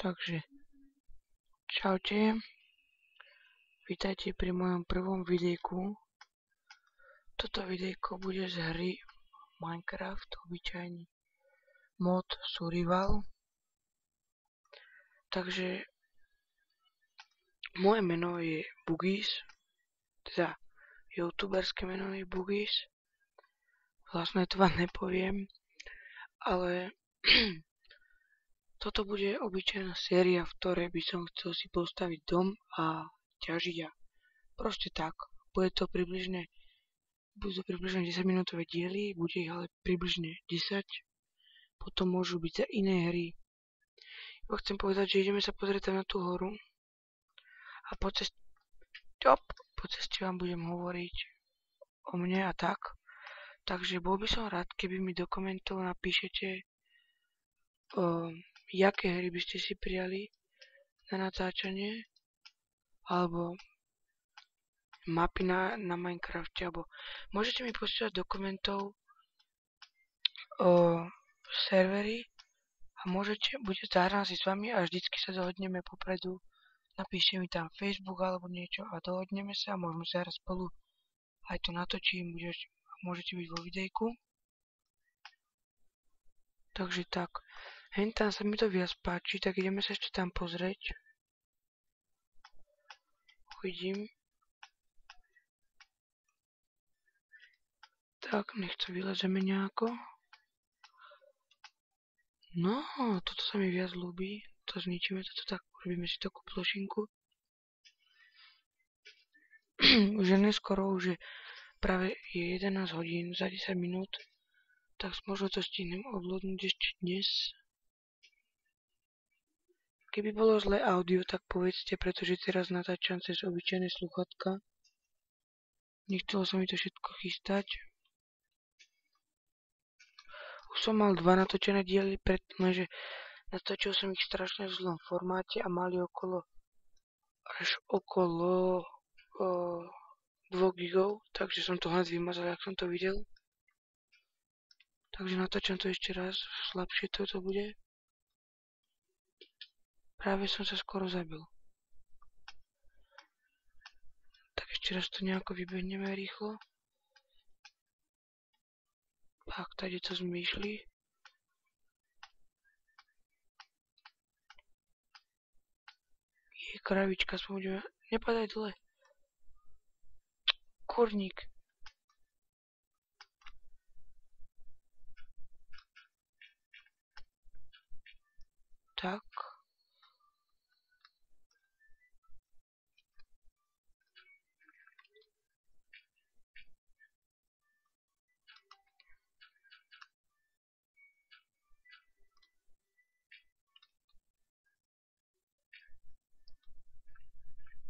Takže, čaute, vítajte pri mojom prvom videjku. Toto videjko bude z hry Minecraft, obyčajný mod Survival. Takže, moje meno je Bugis, teda youtuberské meno je Bugis. Vlastne to vám nepoviem, ale toto bude obyčajná séria, v ktorej by som chcel si postaviť dom a ťažiť a proste tak. Budú to približne 10 minútové diely, bude ich ale približne 10. Potom môžu byť za iné hry. Chcem povedať, že ideme sa pozrieť tam na tú horu a po ceste vám budem hovoriť o mne a tak. Takže bol by som rád, keby mi do komentov napíšete, jaké hry by ste si prijali na natáčanie, alebo mapy na Minecrafte, alebo môžete mi posielať do komentov servery a bude zároveň s vami a vždycky sa dohodneme popredu. Napíšte mi tam Facebook alebo niečo a dohodneme sa a môžeme sa raz spolu aj to natočím, môžete byť vo videjku. Takže tak, hentam sa mi to viac páči, tak ideme sa ešte tam pozrieť. Uvidím. Tak, nech to vylezeme nejako. No, toto sa mi viac ľúbi. To zničíme toto tak, urobíme si takú plošinku. Už je neskoro, už je práve 11 hodín za 10 minút. Tak možno to stihnem uploadnúť ešte dnes. Keby bolo zlé audio, tak povedzte, pretože teraz natáčam cez obyčajné sluchatka. Nechcelo sa mi to všetko chystať. Už som mal 2 natočené diely, pretože natočil som ich strašne v zlom formáte a mali až okolo 2 gigov, takže som to hned vymazal, jak som to videl. Takže natáčam to ešte raz, slabšie toto bude. Práve som sa skoro zabil. Tak ešte raz to nejako vybehneme rýchlo. Tak, tady to zmýšľi. Je kravička, budeme... Nepadaj dole. Kurník. Tak.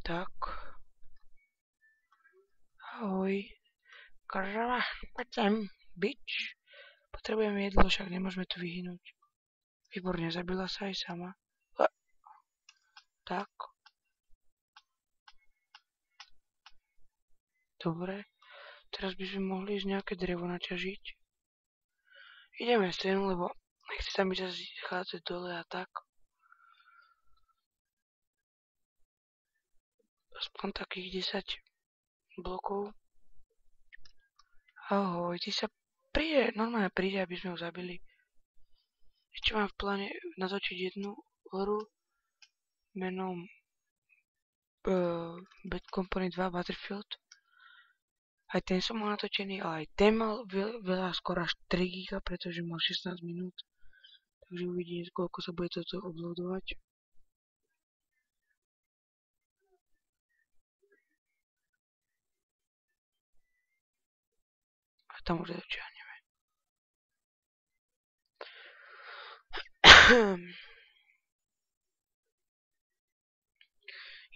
Tak. Ahoj. Krava, poď sem, bič. Potrebujeme jedlo, však nemôžeme tu vyhynúť. Výborne, zabila sa aj sama. Tak. Dobre. Teraz by sme mohli ísť nejaké drevo naťažiť. Ideme sem, lebo nechce sa mi zase chádzať dole a tak. Aspoň takých 10 blokov. Ahoj, ty sa normálne príde, aby sme ho zabili. Ešte mám v pláne natočiť jednu hru menom Bad Company 2 Battlefield. Aj ten som mal natočený, ale aj ten mal veľa, skoro až 3 giga, pretože mal 16 minút. Takže uvidíme, koľko sa bude toto uploadovať. A tam už začíname.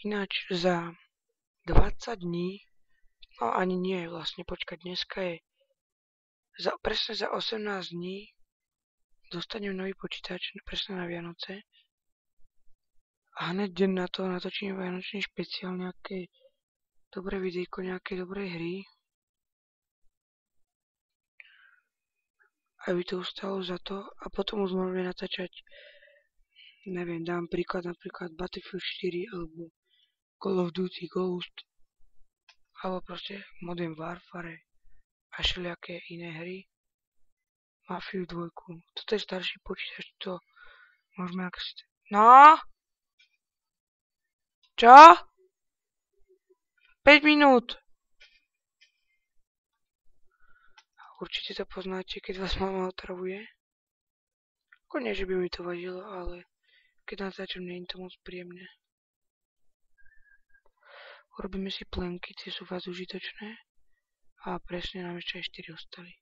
Ináč za 20 dní, no ani nie, vlastne počkať, dneska je presne za 18 dní dostanem nový počítač, presne na Vianoce. A hneď deň na to natočím vianočný špeciál, nejaké dobré videjko, nejaké dobré hry. Aby to ustalo za to a potom už môžeme natáčať neviem, dám príklad napríklad Battlefield 4 alebo Call of Duty Ghost alebo proste Modern Warfare a všelijaké iné hry. Mafiu 2. Toto je starší počítač, to môžeme No? Čo? 5 minút. Určite to poznáte, keď vás mama otravuje. Nie, že by mi to vadilo, ale keď natáčam, nie je to moc príjemné. Urobíme si plenky, tie sú vás užitočné a presne nám ešte aj 4 ostali.